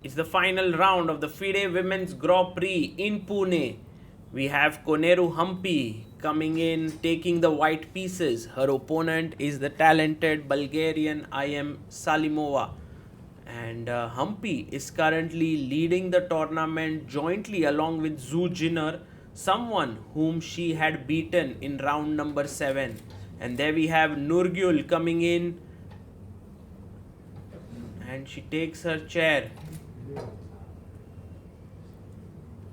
It's the final round of the FIDE Women's Grand Prix in Pune. We have Koneru Humpy coming in, taking the white pieces. Her opponent is the talented Bulgarian IM Salimova. And Humpy is currently leading the tournament jointly along with Zhu Jiner, someone whom she had beaten in round number 7. And there we have Nurgyul coming in, and she takes her chair.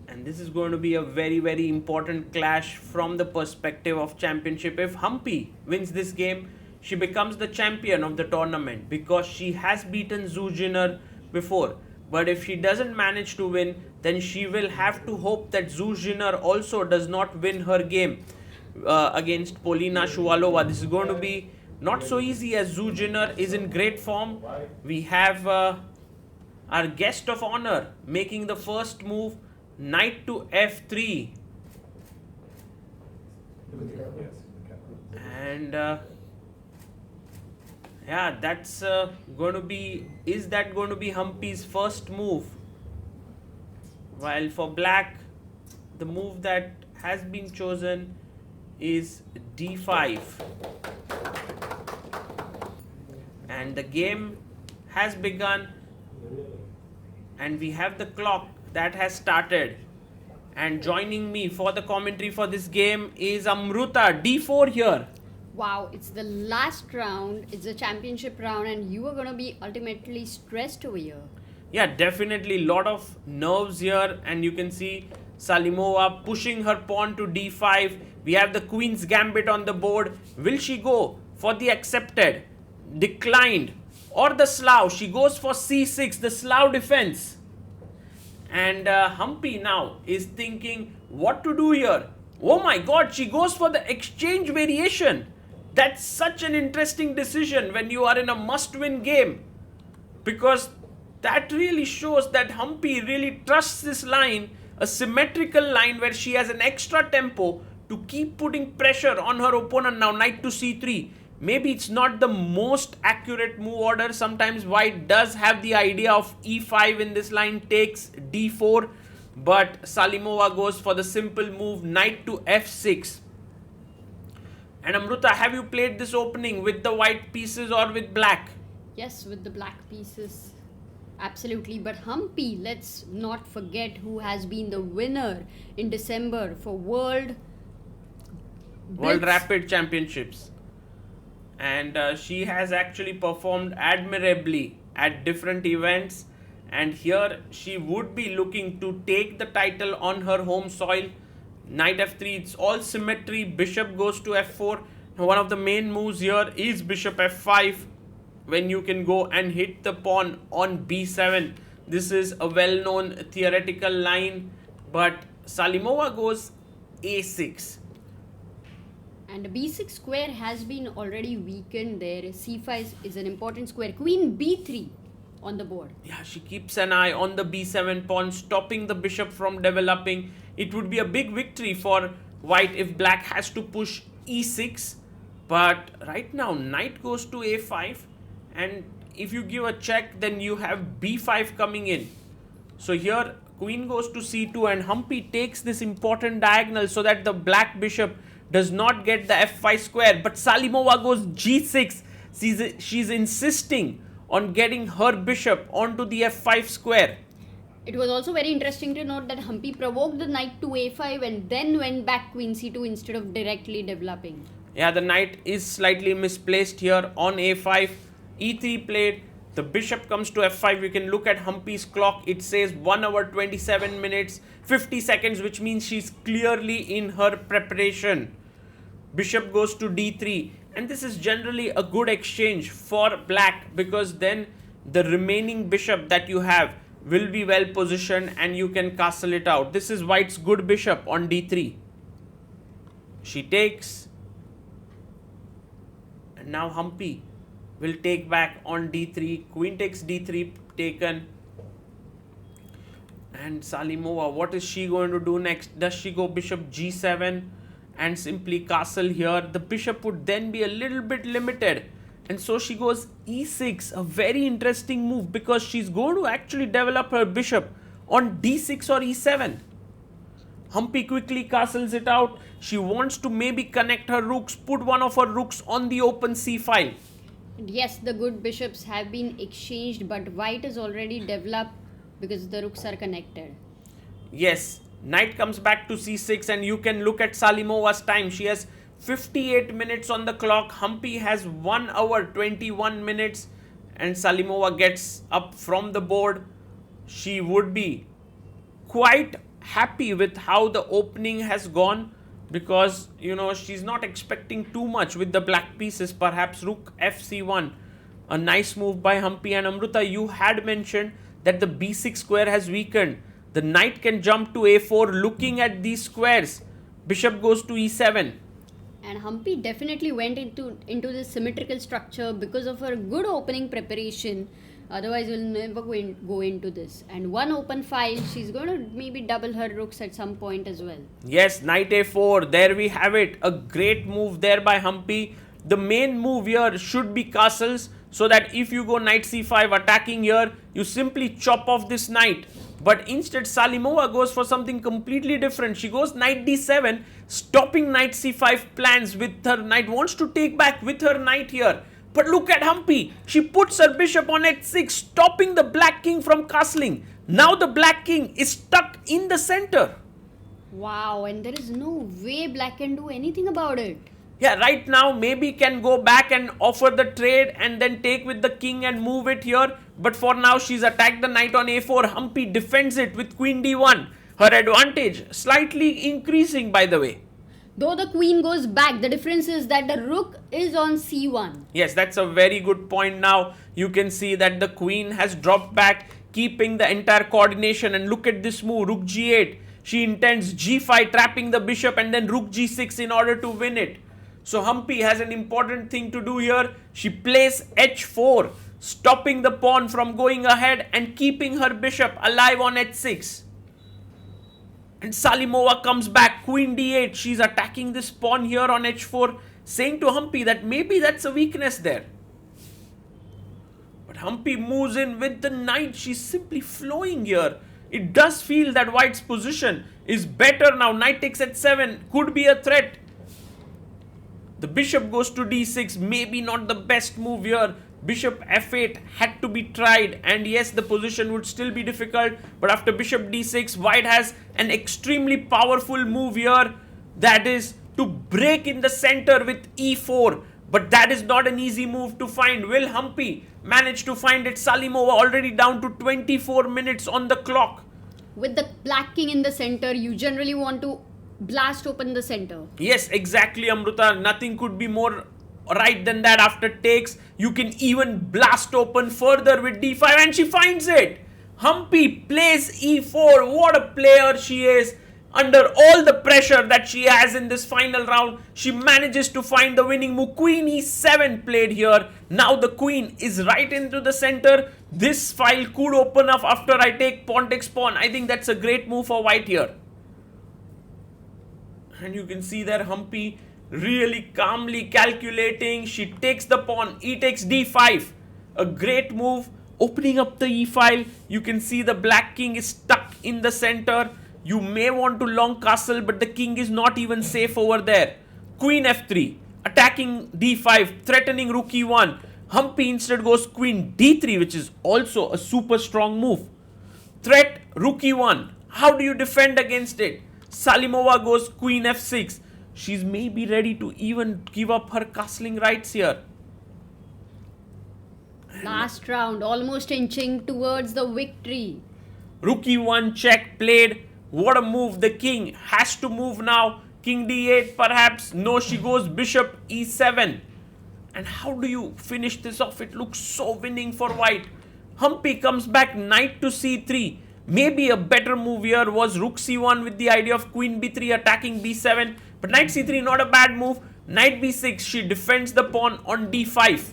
And this is going to be a very important clash from the perspective of championship. If Humpy wins this game, she becomes the champion of the tournament because she has beaten Zhu Jiner before. But if she doesn't manage to win, then she will have to hope that Zhu Jiner also does not win her game against Polina Shuvalova. This is going to be not so easy as Zhu Jiner is in great form. We have our guest of honor making the first move, knight to f3. And yeah, that's going to be, is that going to be Humpy's first move? While for black, the move that has been chosen is d5. And the game has begun, and we have the clock that has started. And joining me for the commentary for this game is Amruta, d4 here. Wow, it's the last round, it's a championship round, and you are going to be ultimately stressed over here. Yeah, definitely lot of nerves here, and you can see Salimova pushing her pawn to d5. We have the queen's gambit on the board. Will she go for the accepted, declined, or the Slav? She goes for c6, the Slav defense. And Humpy now is thinking what to do here. Oh my god, she goes for the exchange variation. That's such an interesting decision when you are in a must-win game, because that really shows that Humpy really trusts this line, a symmetrical line where she has an extra tempo to keep putting pressure on her opponent. Now knight to c3. Maybe it's not the most accurate move order. Sometimes white does have the idea of e5 in this line, takes d4, but Salimova goes for the simple move knight to f6. And Amruta, have you played this opening with the white pieces or with black? Yes, with the black pieces. Absolutely. But Humpy, let's not forget who has been the winner in December for World Rapid Championships. And she has actually performed admirably at different events. And here she would be looking to take the title on her home soil. Knight f3, it's all symmetry. Bishop goes to f4. Now, one of the main moves here is bishop f5, when you can go and hit the pawn on b7. This is a well-known theoretical line, but Salimova goes a6. And the b6 square has been already weakened there. c5 is an important square. Queen b3 on the board. Yeah, she keeps an eye on the b7 pawn, stopping the bishop from developing. It would be a big victory for white if black has to push e6. But right now, knight goes to a5. And if you give a check, then you have b5 coming in. So here, queen goes to c2, and Humpy takes this important diagonal so that the black bishop does not get the f5 square. But Salimova goes g6. She's insisting on getting her bishop onto the f5 square. It was also very interesting to note that Humpy provoked the knight to a5 and then went back queen c2 instead of directly developing. Yeah, the knight is slightly misplaced here on a5. e3 played. The bishop comes to f5. You can look at Humpy's clock. It says 1 hour 27 minutes 50 seconds, which means she's clearly in her preparation. Bishop goes to d3. And this is generally a good exchange for black, because then the remaining bishop that you have will be well positioned and you can castle it out. This is white's good bishop on d3. She takes. And now Humpy will take back on d3. Queen takes d3, taken. And Salimova, what is she going to do next? Does she go bishop g7 and simply castle here? The bishop would then be a little bit limited. And so she goes e6, a very interesting move because she's going to actually develop her bishop on d6 or e7. Humpy quickly castles it out. She wants to maybe connect her rooks, put one of her rooks on the open c file. Yes, the good bishops have been exchanged, but white is already developed because the rooks are connected. Yes, knight comes back to c6, and you can look at Salimova's time. She has 58 minutes on the clock. Humpy has 1 hour 21 minutes, and Salimova gets up from the board. She would be quite happy with how the opening has gone because she's not expecting too much with the black pieces. Perhaps rook fc1, a nice move by Humpy. And Amruta, you had mentioned that the b6 square has weakened. The knight can jump to a4. Looking at these squares, bishop goes to e7. And Humpy definitely went into this symmetrical structure because of her good opening preparation. Otherwise, we'll never go into this. And one open file, she's going to maybe double her rooks at some point as well. Yes, knight a4. There we have it. A great move there by Humpy. The main move here should be castles, so that if you go knight c5 attacking here, you simply chop off this knight. But instead, Salimova goes for something completely different. She goes knight d7, stopping knight c5 plans with her knight. Wants to take back with her knight here. But look at Humpy. She puts her bishop on h6, stopping the black king from castling. Now the black king is stuck in the center. Wow, and there is no way black can do anything about it. Yeah, right now maybe can go back and offer the trade and then take with the king and move it here. But for now, she's attacked the knight on a4. Humpy defends it with queen d1. Her advantage slightly increasing, by the way. Though the queen goes back, the difference is that the rook is on c1. Yes, that's a very good point. Now you can see that the queen has dropped back, keeping the entire coordination. And look at this move, rook g8. She intends g5, trapping the bishop, and then rook g6 in order to win it. So Humpy has an important thing to do here. She plays h4, stopping the pawn from going ahead and keeping her bishop alive on h6. And Salimova comes back, queen d8. She's attacking this pawn here on h4, saying to Humpy that maybe that's a weakness there. But Humpy moves in with the knight. She's simply flowing here. It does feel that white's position is better now. Knight takes h7, could be a threat. The bishop goes to d6, maybe not the best move here. Bishop f8 had to be tried, and yes, the position would still be difficult. But after bishop d6, white has an extremely powerful move here, that is to break in the center with e4. But that is not an easy move to find. Will Humpy manage to find it? Salimova already down to 24 minutes on the clock. With the black king in the center, you generally want to blast open the center. Yes, exactly, Amruta. Nothing could be more right than that. After takes, you can even blast open further with d5, and she finds it. Humpy plays e4. What a player she is. Under all the pressure that she has in this final round, she manages to find the winning move. Queen e7 played here. Now the queen is right into the center. This file could open up after I take pawn takes pawn. I think that's a great move for white here. And you can see there Humpy really calmly calculating. She takes the pawn, e takes d5. A great move, opening up the e file. You can see the black king is stuck in the center. You may want to long castle, but the king is not even safe over there. Queen f3, attacking d5, threatening rook e1. Humpy instead goes queen d3, which is also a super strong move. Threat, rook e1. How do you defend against it? Salimova goes queen f6. She's maybe ready to even give up her castling rights here. Last round, almost inching towards the victory. Rook e1 check played. What a move. The king has to move now. King d8 perhaps. No, she goes bishop e7. And how do you finish this off? It looks so winning for white. Humpy comes back, knight to c3. Maybe a better move here was rook c1 with the idea of queen b3 attacking b7. But knight c3, not a bad move. Knight b6, she defends the pawn on d5.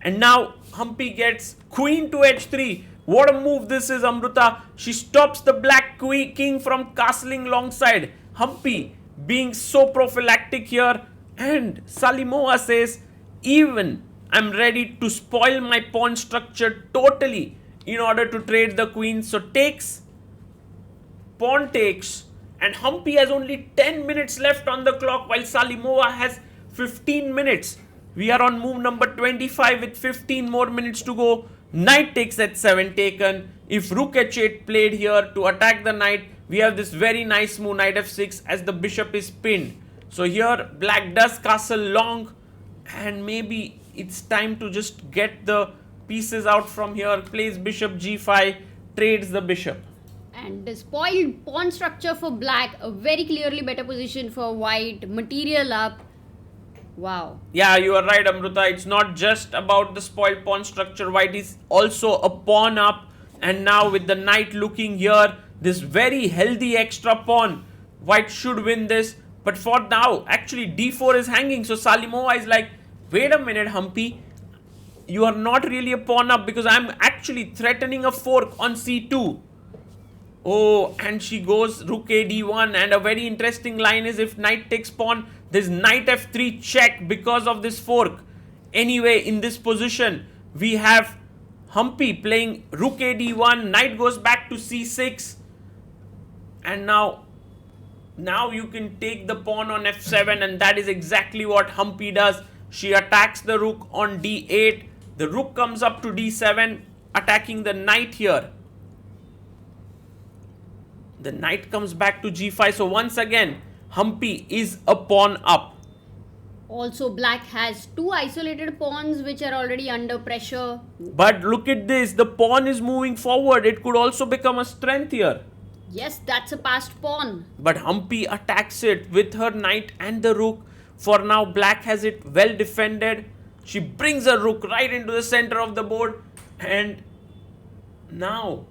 And now Humpy gets queen to h3. What a move this is, Amruta. She stops the black king from castling alongside. Humpy being so prophylactic here. And Salimova says even I'm ready to spoil my pawn structure totally in order to trade the queen. So takes, pawn takes, and Humpy has only 10 minutes left on the clock while Salimova has 15 minutes. We are on move number 25 with 15 more minutes to go. Knight takes h7 taken. If rook h8 played here to attack the knight, we have this very nice move knight f6 as the bishop is pinned. So here black does castle long, and maybe it's time to just get the pieces out from here. Plays bishop g5, trades the bishop. And the spoiled pawn structure for black, a very clearly better position for white, material up. Wow. Yeah, you are right, Amruta. It's not just about the spoiled pawn structure. White is also a pawn up. And now with the knight looking here, this very healthy extra pawn, white should win this. But for now, actually d4 is hanging. So Salimova is like, wait a minute, Humpy. You are not really a pawn up because I'm actually threatening a fork on c2. Oh, and she goes rook a d1, and a very interesting line is if knight takes pawn, there's knight f3 check because of this fork. Anyway, in this position, we have Humpy playing rook a d1, knight goes back to c6, and now you can take the pawn on f7, and that is exactly what Humpy does. She attacks the rook on d8, the rook comes up to d7, attacking the knight here. The knight comes back to g5. So once again, Humpy is a pawn up. Also, black has two isolated pawns which are already under pressure. But look at this. The pawn is moving forward. It could also become a strength here. Yes, that's a passed pawn. But Humpy attacks it with her knight and the rook. For now, black has it well defended. She brings her rook right into the center of the board. And now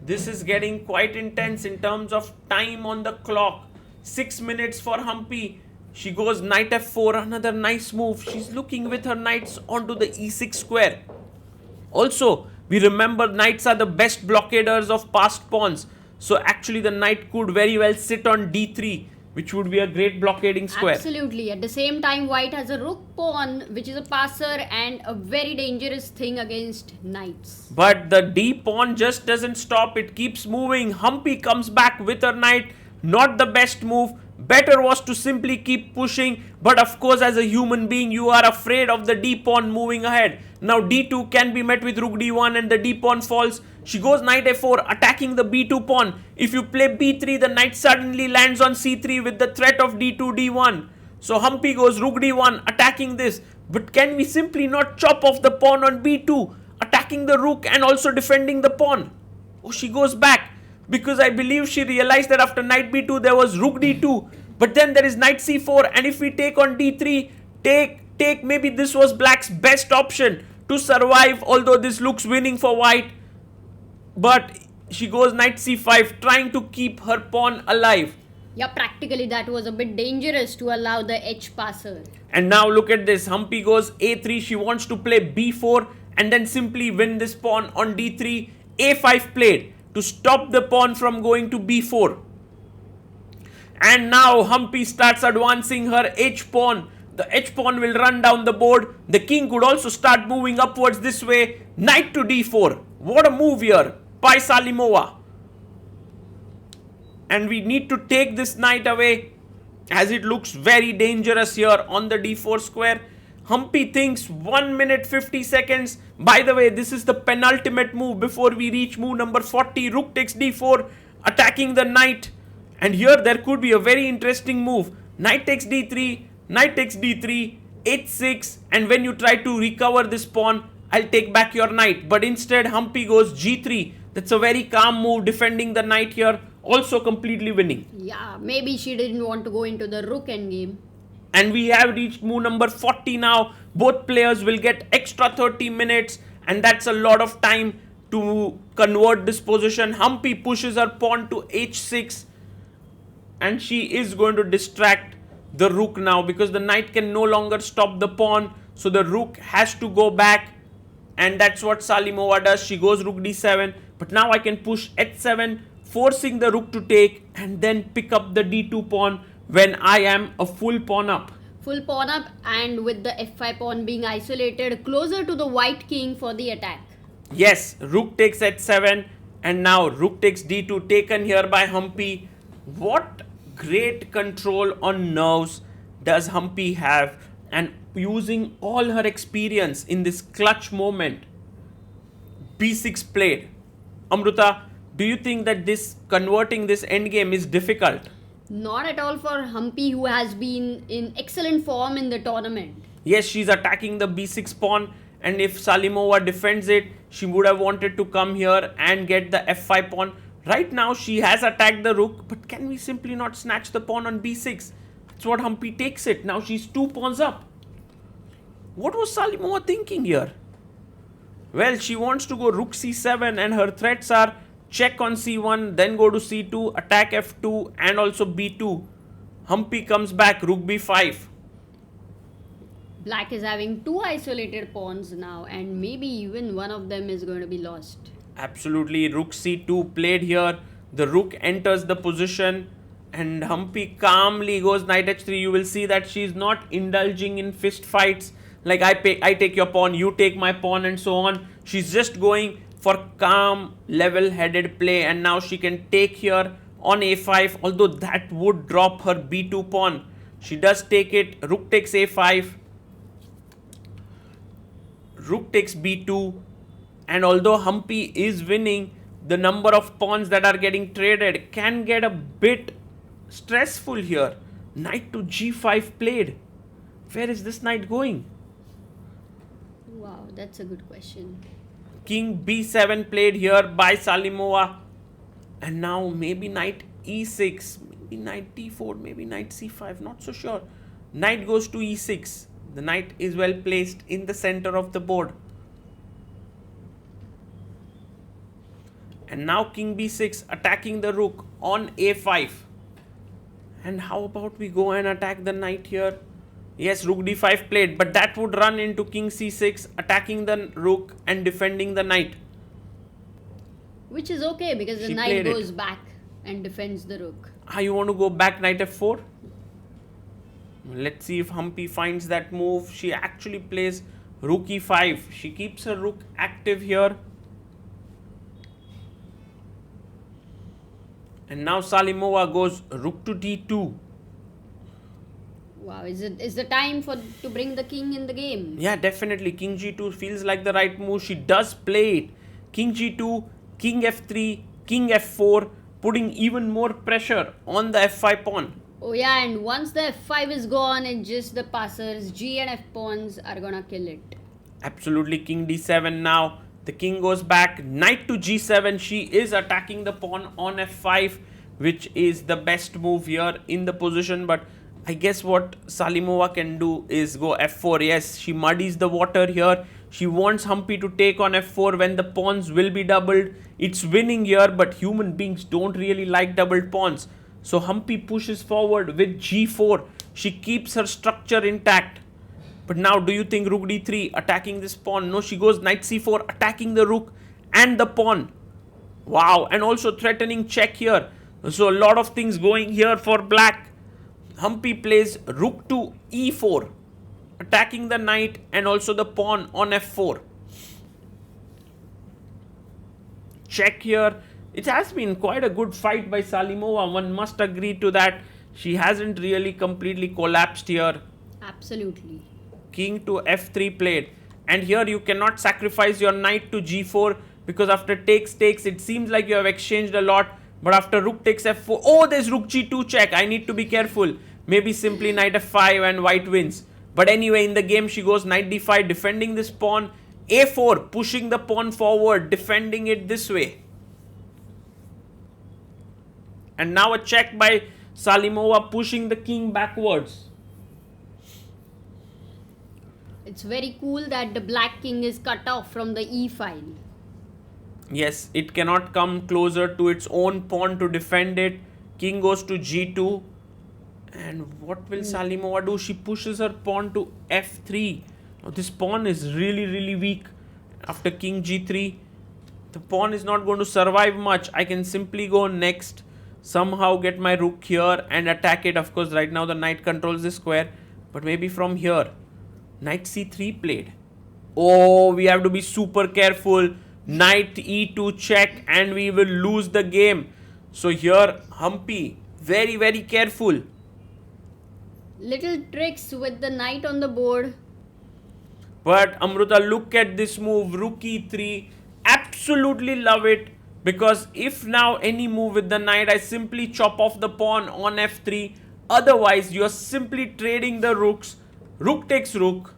this is getting quite intense in terms of time on the clock. 6 minutes for Humpy. She goes knight f4, another nice move. She's looking with her knights onto the e6 square. Also, we remember knights are the best blockaders of passed pawns. So actually the knight could very well sit on d3, which would be a great blockading square. Absolutely. At the same time, white has a rook pawn, which is a passer and a very dangerous thing against knights. But the d pawn just doesn't stop. It keeps moving. Humpy comes back with her knight. Not the best move. Better was to simply keep pushing. But of course, as a human being, you are afraid of the d pawn moving ahead. Now d2 can be met with rook d1 and the d pawn falls. She goes knight f4, attacking the b2 pawn. If you play b3, the knight suddenly lands on c3 with the threat of d2, d1. So Humpy goes rook d1, attacking this. But can we simply not chop off the pawn on b2, attacking the rook and also defending the pawn? Oh, she goes back. Because I believe she realized that after knight b2 there was rook d2, but then there is knight c4, and if we take on d3, take maybe this was black's best option to survive, although this looks winning for white. But she goes knight c5, trying to keep her pawn alive. Yeah, practically that was a bit dangerous to allow the h passer. And now look at this. Humpy goes a3. She wants to play b4 and then simply win this pawn on d3. a5 played to stop the pawn from going to b4. And now Humpy starts advancing her h-pawn. The h-pawn will run down the board. The king could also start moving upwards this way. Knight to d4. What a move here by Salimova. And we need to take this knight away, as it looks very dangerous here on the d4 square. Humpy thinks 1 minute 50 seconds. By the way, this is the penultimate move before we reach move number 40. Rook takes d4, attacking the knight. And here there could be a very interesting move. Knight takes d3, knight takes d3, h6. And when you try to recover this pawn, I'll take back your knight. But instead, Humpy goes g3. That's a very calm move, defending the knight here. Also completely winning. Yeah, maybe she didn't want to go into the rook endgame. And we have reached move number 40 now. Both players will get extra 30 minutes. And that's a lot of time to convert this position. Humpy pushes her pawn to h6. And she is going to distract the rook now, because the knight can no longer stop the pawn. So the rook has to go back. And that's what Salimova does. She goes rook d7. But now I can push h7, forcing the rook to take and then pick up the d2 pawn when I am a full pawn up. Full pawn up, and with the f5 pawn being isolated closer to the white king for the attack. Yes, rook takes h7, and now rook takes d2, taken here by Humpy. What great control on nerves does Humpy have, and using all her experience in this clutch moment. b6 played. Amruta, do you think that this converting this endgame is difficult? Not at all for Humpy, who has been in excellent form in the tournament. Yes, she's attacking the b6 pawn, and if Salimova defends it, she would have wanted to come here and get the f5 pawn. Right now, she has attacked the rook, but can we simply not snatch the pawn on b6? That's what Humpy takes it. Now she's 2 pawns up. What was Salimova thinking here? Well, she wants to go rook c7, and her threats are check on c1, then go to c2, attack f2, and also b2. Humpy comes back, rook b5. Black is having 2 isolated pawns now, and maybe even one of them is going to be lost. Absolutely, rook c2 played here. The rook enters the position, and Humpy calmly goes knight h3. You will see that she is not indulging in fist fights like I take your pawn, you take my pawn, and so on. She's just going for calm, level-headed play, and now she can take here on a5, although that would drop her b2 pawn. She does take it. Rook takes a5. Rook takes b2, and although Humpy is winning, the number of pawns that are getting traded can get a bit stressful here. Knight to g5 played. Where is this knight going? Wow, that's a good question. King b7 played here by Salimova, and now maybe knight e6, maybe knight d4, maybe knight c5, not so sure. Knight goes to e6. The knight is well placed in the center of the board. And now king b6 attacking the rook on a5. And how about we go and attack the knight here? Yes, rook d5 played, but that would run into king c6, attacking the rook and defending the knight. Which is okay because the knight goes back and defends the rook. You want to go back knight f4? Let's see if Humpy finds that move. She actually plays rook e5. She keeps her rook active here. And now Salimova goes rook to d2. Wow, is the time to bring the king in the game? Yeah, definitely. King g2 feels like the right move. She does play it. King g2, king f3, king f4, putting even more pressure on the f5 pawn. Oh yeah, and once the f5 is gone, it's just the passers, g and f pawns are gonna kill it. Absolutely, king d7 now. The king goes back, knight to g7. She is attacking the pawn on f5, which is the best move here in the position. But I guess what Salimova can do is go f4. Yes, she muddies the water here. She wants Humpy to take on f4 when the pawns will be doubled. It's winning here, but human beings don't really like doubled pawns. So Humpy pushes forward with g4. She keeps her structure intact. But now do you think rook d3 attacking this pawn? No, she goes knight c4 attacking the rook and the pawn. Wow, and also threatening check here. So a lot of things going here for black. Humpy plays rook to e4, attacking the knight and also the pawn on f4. Check here. It has been quite a good fight by Salimova. One must agree to that. She hasn't really completely collapsed here. Absolutely. King to f3 played. And here you cannot sacrifice your knight to g4 because after takes, it seems like you have exchanged a lot. But after rook takes f4, oh, there's rook g2 check. I need to be careful. Maybe simply knight f5 and white wins. But anyway, in the game, she goes knight d5, defending this pawn. a4, pushing the pawn forward, defending it this way. And now a check by Salimova, pushing the king backwards. It's very cool that the black king is cut off from the e file. Yes, it cannot come closer to its own pawn to defend it. King goes to g2. And what will Salimova do? She pushes her pawn to f3. Now this pawn is really weak. After king g3, the pawn is not going to survive much. I can simply go next, somehow get my rook here and attack it. Of course, right now the knight controls the square. But maybe from here. Knight c3 played. Oh, we have to be super careful. Knight e2 check and we will lose the game. So here, Humpy, very, very careful. Little tricks with the knight on the board. But Amruta, look at this move, rook e3. Absolutely love it. Because if now any move with the knight, I simply chop off the pawn on f3. Otherwise, you're simply trading the rooks. Rook takes rook.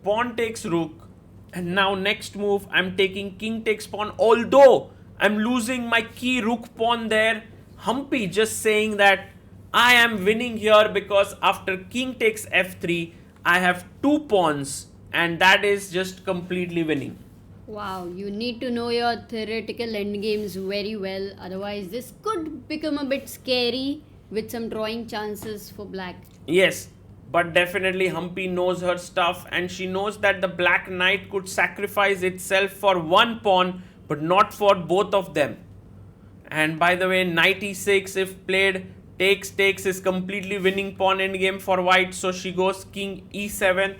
Pawn takes rook. And now next move, I'm taking king takes pawn. Although I'm losing my key rook pawn there. Humpy just saying that I am winning here because after king takes f3, I have 2 pawns. And that is just completely winning. Wow, you need to know your theoretical endgames very well. Otherwise, this could become a bit scary with some drawing chances for black. Yes, but definitely Humpy knows her stuff and she knows that the black knight could sacrifice itself for 1 pawn but not for both of them. And by the way, knight e6 if played, takes is completely winning pawn endgame for white. So she goes king e7,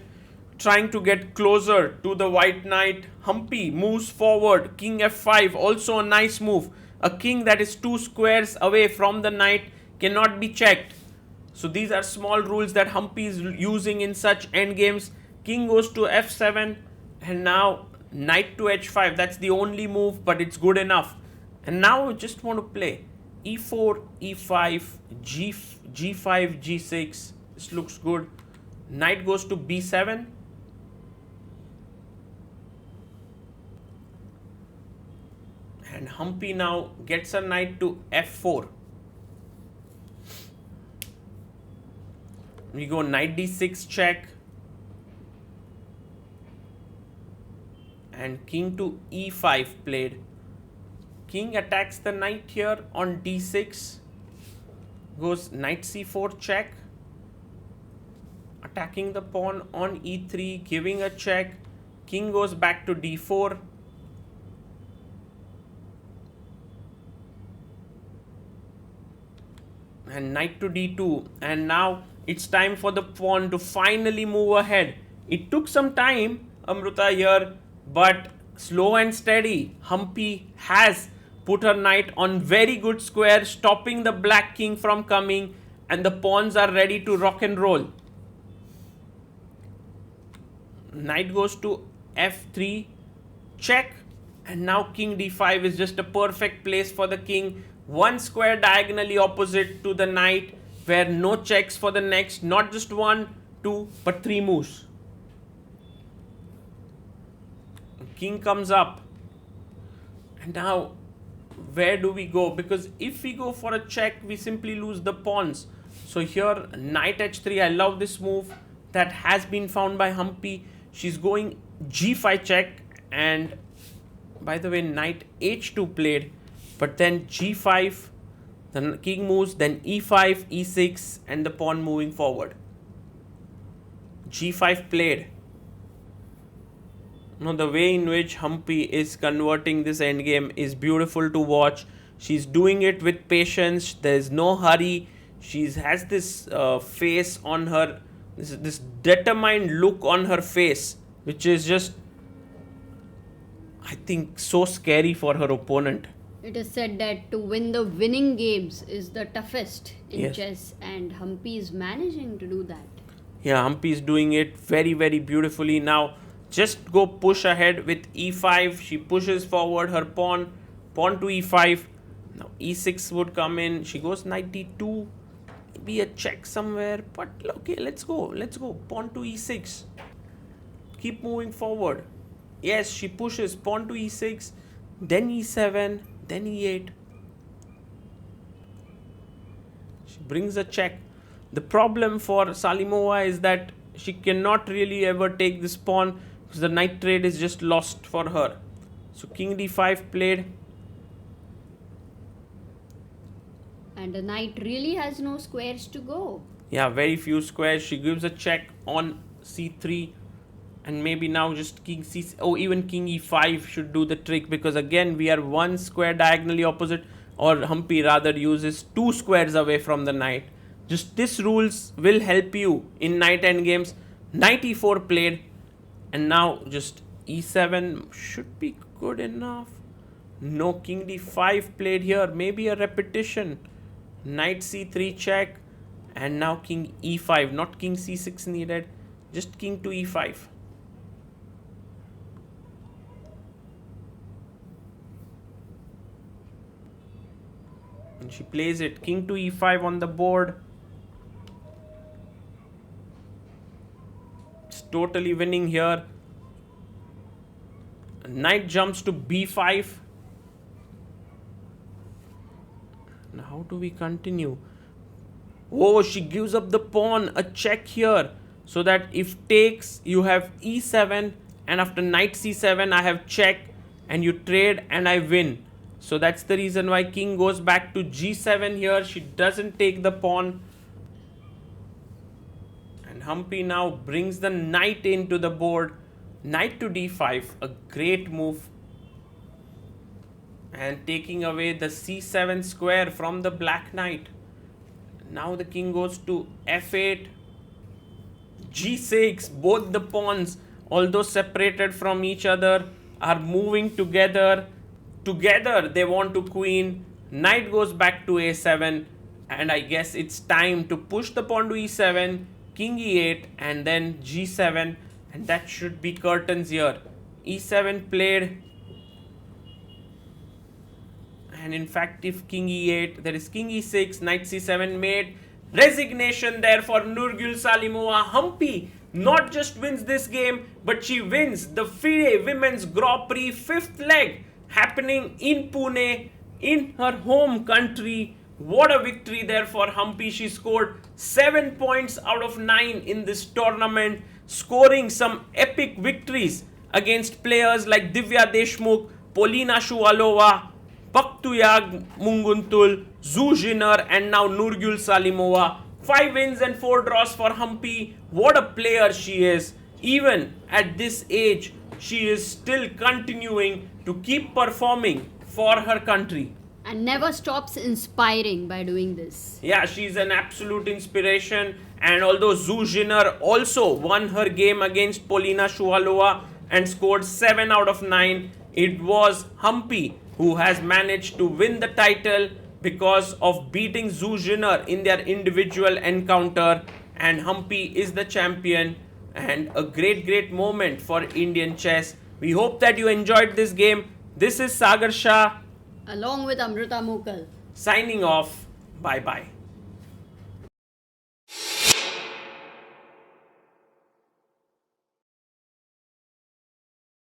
trying to get closer to the white knight. Humpy moves forward, king f5, also a nice move. A king that is 2 squares away from the knight cannot be checked. So these are small rules that Humpy is using in such endgames. King goes to f7 and now knight to h5. That's the only move, but it's good enough. And now we just want to play e4, e5, g5, g6. This looks good. Knight goes to b7. And Humpy now gets a knight to f4. We go knight d6 check. And king to e5 played. King attacks the knight here on d6. Goes knight c4 check. Attacking the pawn on e3, giving a check. King goes back to d4. And knight to d2. And now it's time for the pawn to finally move ahead. It took some time, Amruta, here, but slow and steady. Humpy has put her knight on very good square, stopping the black king from coming, and the pawns are ready to rock and roll. Knight goes to f3, check, and now king d5 is just a perfect place for the king. 1 square diagonally opposite to the knight, where no checks for the next, not just 1, 2, but 3 moves. King comes up. And now, where do we go? Because if we go for a check, we simply lose the pawns. So here, knight h3, I love this move that has been found by Humpy. She's going g5 check, and by the way, knight h2 played, but then g5, the king moves, then e5, e6, and the pawn moving forward. g5 played. Now the way in which Humpy is converting this endgame is beautiful to watch. She's doing it with patience. There is no hurry. She has this face on her, this determined look on her face, which is just, I think, so scary for her opponent. It is said that to win the winning games is the toughest in Yes. chess, and Humpy is managing to do that. Yeah, Humpy is doing it very, very beautifully. Now, just go push ahead with e5. She pushes forward her pawn to e5. Now, e6 would come in. She goes knight d2. Maybe a check somewhere. But okay, let's go. Pawn to e6. Keep moving forward. Yes, she pushes pawn to e6. Then e7. Then e8. She brings a check. The problem for Salimova is that she cannot really ever take this pawn because the knight trade is just lost for her. So king d5 played. And the knight really has no squares to go. Yeah, very few squares. She gives a check on c3. And maybe now just king c, oh, even king e5 should do the trick, because again we are 1 square diagonally opposite, or Humpy rather uses 2 squares away from the knight. Just this rules will help you in knight endgames. Knight e4 played, and now just e7 should be good enough. No, king d5 played here, maybe a repetition. Knight c3 check, and now king e5, not king c6 needed, just king to e5. And she plays it, king to e5 on the board. It's totally winning here. Knight jumps to b5. Now how do we continue? Oh, she gives up the pawn, a check here, so that if takes, you have e7, and after knight c7 I have check, and you trade and I win. So that's the reason why king goes back to g7 here. She doesn't take the pawn. And Humpy now brings the knight into the board. Knight to d5, a great move. And taking away the c7 square from the black knight. Now the king goes to f8, g6. Both the pawns, although separated from each other, are moving together. Together they want to queen. Knight goes back to a7, and I guess it's time to push the pawn to e7, king e8, and then g7, and that should be curtains here. e7 played, and in fact if king e8, there is king e6, knight c7 made. Resignation there for Nurgyul Salimova. Humpy not just wins this game, but she wins the FIDE Women's Grand Prix 5th leg, happening in Pune, in her home country. What a victory there for Humpy. She scored 7 points out of 9 in this tournament, scoring some epic victories against players like Divya Deshmukh, Polina Shuvalova, Paktuyag Munguntul, Zhu Jiner, and now Nurgyul Salimova. 5 wins and 4 draws for Humpy. What a player she is. Even at this age, she is still continuing to keep performing for her country. And never stops inspiring by doing this. Yeah, she's an absolute inspiration. And although Zhu Jiner also won her game against Polina Shuvalova and scored 7 out of 9, it was Humpy who has managed to win the title because of beating Zhu Jiner in their individual encounter. And Humpy is the champion, and a great moment for Indian chess. We hope that you enjoyed this game. This is Sagar Shah Along with Amrita Mukal. signing off. Bye bye.